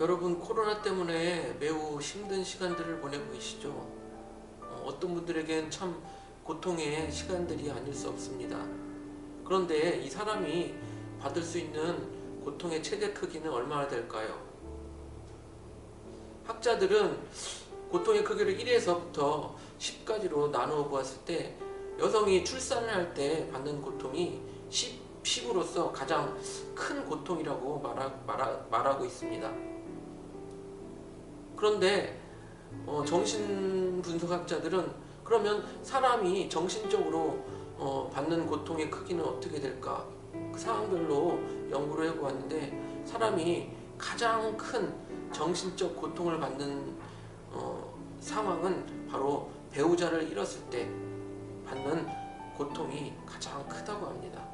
여러분, 코로나 때문에 매우 힘든 시간들을 보내고 계시죠? 어떤 분들에겐 참 고통의 시간들이 아닐 수 없습니다. 그런데 이 사람이 받을 수 있는 고통의 최대 크기는 얼마나 될까요? 학자들은 고통의 크기를 1에서부터 10까지로 나누어 보았을 때 여성이 출산을 할 때 받는 고통이 10으로서 가장 큰 고통이라고 말하고 있습니다. 그런데 정신분석학자들은 그러면 사람이 정신적으로 받는 고통의 크기는 어떻게 될까? 그 상황별로 연구를 해보았는데 사람이 가장 큰 정신적 고통을 받는 상황은 바로 배우자를 잃었을 때 받는 고통이 가장 크다고 합니다.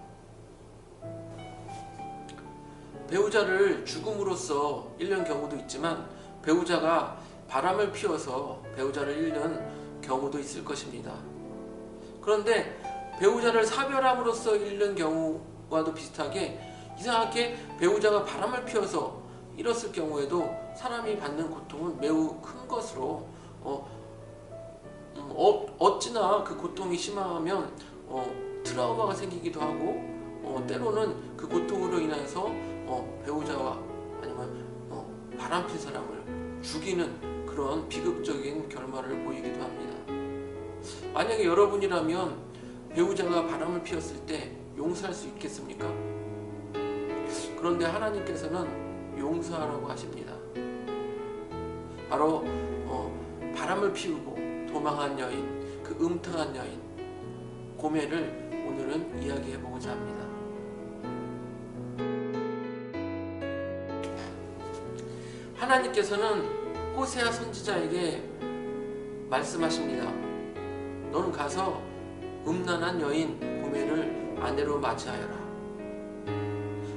배우자를 죽음으로써 잃는 경우도 있지만 배우자가 바람을 피워서 배우자를 잃는 경우도 있을 것입니다. 그런데 배우자를 사별함으로써 잃는 경우와도 비슷하게 이상하게 배우자가 바람을 피워서 잃었을 경우에도 사람이 받는 고통은 매우 큰 것으로 어찌나 그 고통이 심하면 트라우마가 생기기도 하고 때로는 그 고통으로 인해서 배우자와 아니면 바람핀 사람을 죽이는 그런 비극적인 결말을 보이기도 합니다. 만약에 여러분이라면 배우자가 바람을 피웠을 때 용서할 수 있겠습니까? 그런데 하나님께서는 용서하라고 하십니다. 바로 바람을 피우고 도망한 여인, 그 음탕한 여인 고멜을 오늘은 이야기해 보고자 합니다. 하나님께서는 호세아 선지자에게 말씀하십니다. 너는 가서 음란한 여인 고멜을 아내로 맞이하여라.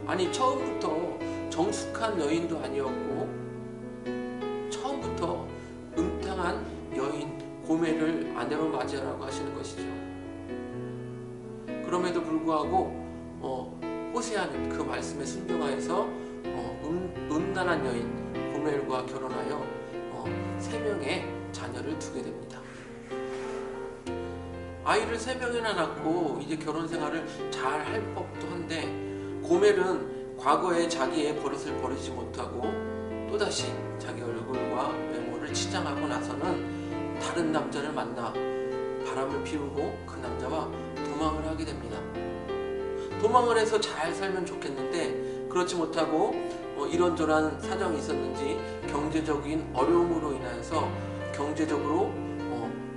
아니, 처음부터 정숙한 여인도 아니었고 처음부터 음탕한 여인 고멜을 아내로 맞이하라고 하시는 것이죠. 그럼에도 불구하고 호세아는 그 말씀에 순종하여서 음란한 여인 고멜과 결혼하여 3명의 자녀를 두게 됩니다. 아이를 3명이나 낳고 이제 결혼 생활을 잘 할 법도 한데 고멜은 과거에 자기의 버릇을 버리지 못하고 또다시 자기 얼굴과 외모를 치장하고 나서는 다른 남자를 만나 바람을 피우고 그 남자와 도망을 하게 됩니다. 도망을 해서 잘 살면 좋겠는데 그렇지 못하고 이런저런 사정이 있었는지 경제적인 어려움으로 인하여서 경제적으로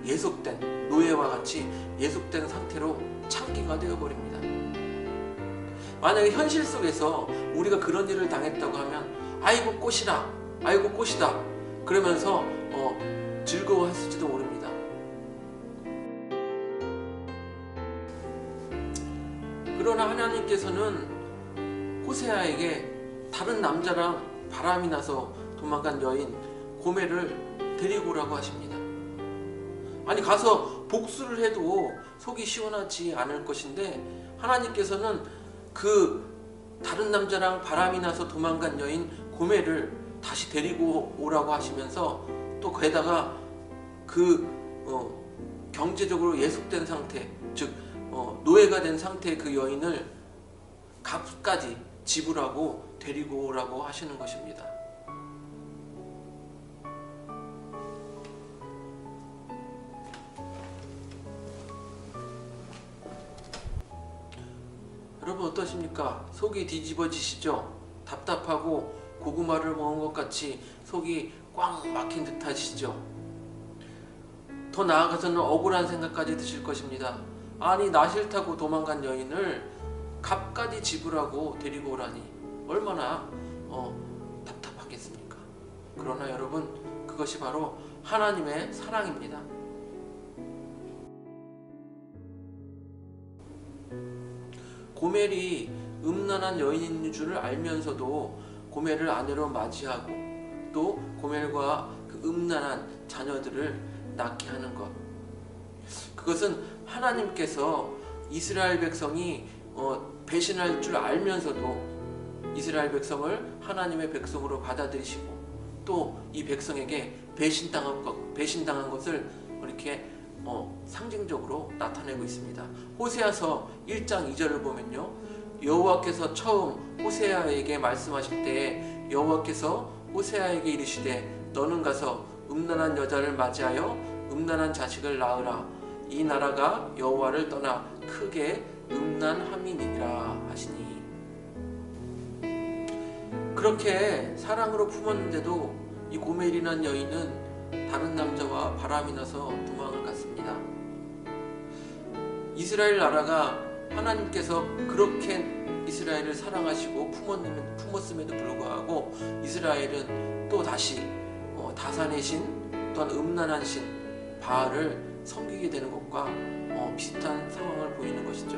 예속된 노예와 같이 예속된 상태로 창기가 되어버립니다. 만약에 현실 속에서 우리가 그런 일을 당했다고 하면 아이고 꽃이라, 아이고 꽃이다 그러면서 즐거워했을지도 모릅니다. 그러나 하나님께서는 호세아에게 다른 남자랑 바람이 나서 도망간 여인 고멜을 데리고 오라고 하십니다. 아니, 가서 복수를 해도 속이 시원하지 않을 것인데 하나님께서는 그 다른 남자랑 바람이 나서 도망간 여인 고멜을 다시 데리고 오라고 하시면서 또 게다가 그 경제적으로 예속된 상태, 즉 노예가 된 상태의 그 여인을 값까지 지불하고 데리고 오라고 하시는 것입니다. 여러분 어떠십니까? 속이 뒤집어지시죠? 답답하고 고구마를 먹은 것 같이 속이 꽉 막힌 듯 하시죠? 더 나아가서는 억울한 생각까지 드실 것입니다. 아니, 나 싫다고 도망간 여인을 값까지 지불하고 데리고 오라니 얼마나 답답하겠습니까? 그러나 여러분, 그것이 바로 하나님의 사랑입니다. 고멜이 음란한 여인인 줄을 알면서도 고멜을 아내로 맞이하고 또 고멜과 그 음란한 자녀들을 낳게 하는 것, 그것은 하나님께서 이스라엘 백성이 배신할 줄 알면서도 이스라엘 백성을 하나님의 백성으로 받아들이시고 또 이 백성에게 배신당한 것을 이렇게 상징적으로 나타내고 있습니다. 호세아서 1장 2절을 보면요, 여호와께서 처음 호세아에게 말씀하실 때에 여호와께서 호세아에게 이르시되 너는 가서 음란한 여자를 맞이하여 음란한 자식을 낳으라. 이 나라가 여호와를 떠나 크게 음란함이니라 하시니. 그렇게 사랑으로 품었는데도 이 고멜이라는 여인은 다른 남자와 바람이 나서 도망을 갔습니다. 이스라엘 나라가 하나님께서 그렇게 이스라엘을 사랑하시고 품었음에도 불구하고 이스라엘은 또 다시 다산의 신 또한 음란한 신 바알을 섬기게 되는 것과 비슷한 상황을 보이는 것이죠.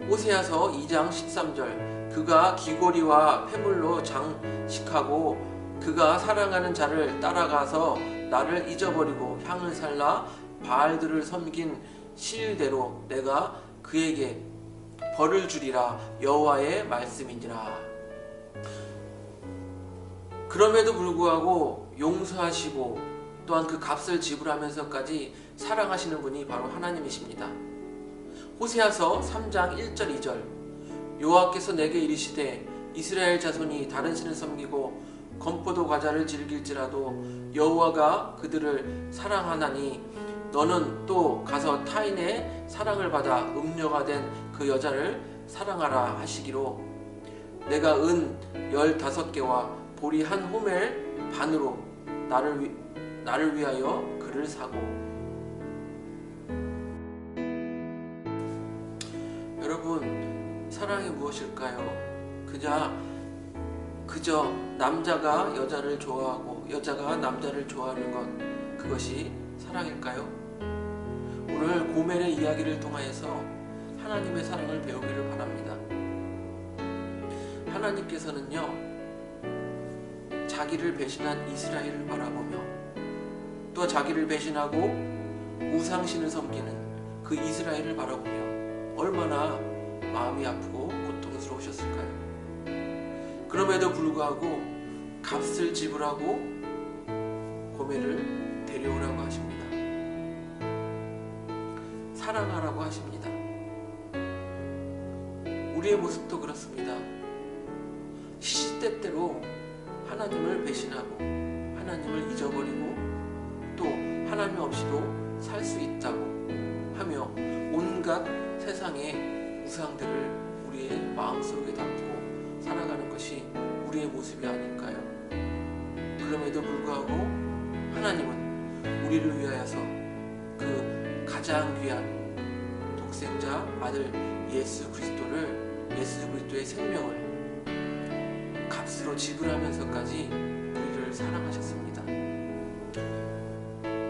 호세아서 2장 13절 그가 귀고리와 패물로 장식하고 그가 사랑하는 자를 따라가서 나를 잊어버리고 향을 살라 바알들을 섬긴 시일대로 내가 그에게 벌을 주리라 여호와의 말씀이니라. 그럼에도 불구하고 용서하시고 또한 그 값을 지불하면서까지 사랑하시는 분이 바로 하나님이십니다. 호세아서 3장 1절 2절 여호와께서 내게 이르시되 이스라엘 자손이 다른 신을 섬기고 건포도 과자를 즐길지라도 여호와가 그들을 사랑하나니 너는 또 가서 타인의 사랑을 받아 음녀가 된 그 여자를 사랑하라 하시기로 내가 은 15개와 보리 한 호멜 반으로 나를 위하여 그를 사고. 여러분, 사랑이 무엇일까요? 그저 남자가 여자를 좋아하고 여자가 남자를 좋아하는 것, 그것이 사랑일까요? 오늘 고멜의 이야기를 통하여서 하나님의 사랑을 배우기를 바랍니다. 하나님께서는요, 자기를 배신한 이스라엘을 바라보며 또 자기를 배신하고 우상신을 섬기는 그 이스라엘을 바라보며 얼마나 마음이 아프고 고통스러우셨을까요? 그럼에도 불구하고 값을 지불하고 고멜을 데려오라고 하십니다. 사랑하라고 하십니다. 우리의 모습도 그렇습니다. 시시때때로 하나님을 배신하고 하나님을 잊어버리고 또 하나님 없이도 살 수 있다고 하며 온갖 세상의 우상들을 우리의 마음속에 담고 살아가는 것이 우리의 모습이 아닐까요? 그럼에도 불구하고 하나님은 우리를 위하여서 그 가장 귀한 독생자 아들 예수 그리스도의 생명을 값으로 지불하면서까지 우리를 사랑하셨습니다.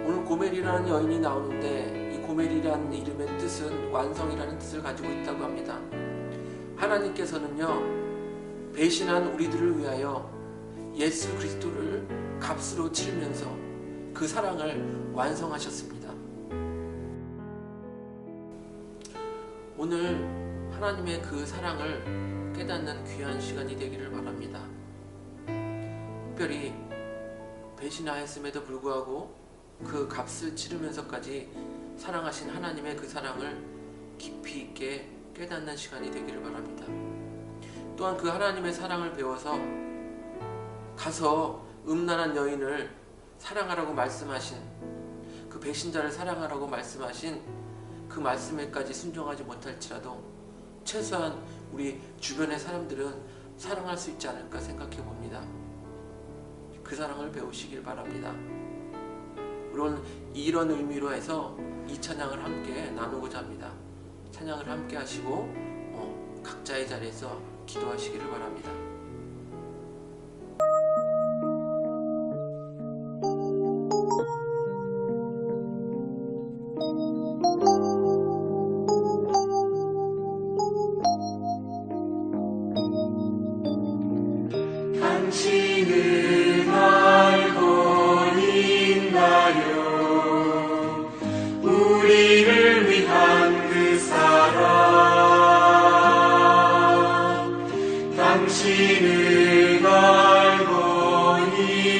오늘 고멜이라는 여인이 나오는데 이 고멜이라는 이름의 뜻은 완성이라는 뜻을 가지고 있다고 합니다. 하나님께서는요, 배신한 우리들을 위하여 예수 그리스도를 값으로 치르면서 그 사랑을 완성하셨습니다. 오늘 하나님의 그 사랑을 깨닫는 귀한 시간이 되기를 바랍니다. 특별히 배신하였음에도 불구하고 그 값을 치르면서까지 사랑하신 하나님의 그 사랑을 깊이 있게 깨닫는 시간이 되기를 바랍니다. 또한 그 하나님의 사랑을 배워서 가서 음란한 여인을 사랑하라고 말씀하신 그 배신자를 사랑하라고 말씀하신 그 말씀에까지 순종하지 못할지라도 최소한 우리 주변의 사람들은 사랑할 수 있지 않을까 생각해 봅니다. 그 사랑을 배우시길 바랍니다. 물론 이런 의미로 해서 이 찬양을 함께 나누고자 합니다. 찬양을 함께 하시고 각자의 자리에서 기도하시기를 바랍니다. 당신은 알고 있나요? 우리를 위한 그 사랑. 당신은 알고 있나요?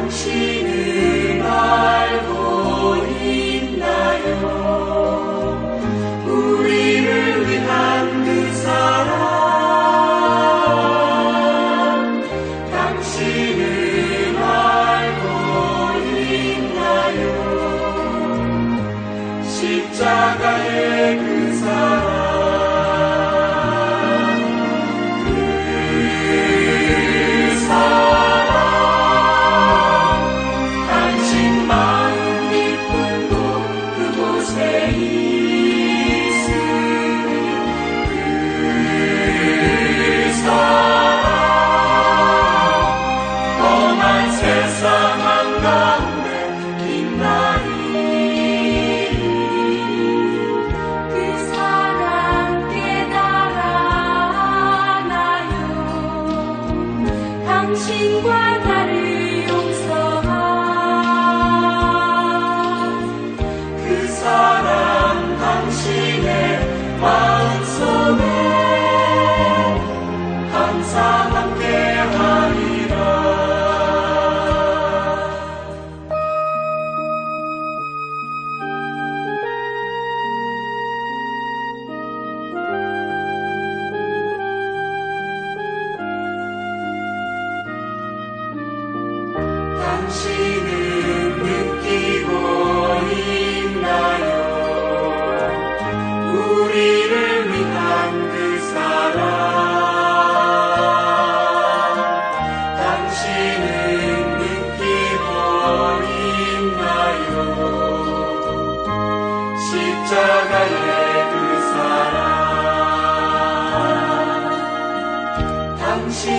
당신은 알고 있나요? 우리를 위한 그 사랑 당신은 알고 있나요? 십자가의 그 사랑 그 사랑 당신 마음 깊은 곳 그곳에 있으니 그 사랑 험한 세상 한가운데 빛나리 그 사랑 깨달아나요. 당신과 나를 용서한 그 사랑 당신의 마음속에 항상 함께하리라. 당신은 느끼고 있나요? 우리를 위한 그 사랑 당신은 느끼고 있나요? 십자가의 그 사랑 당신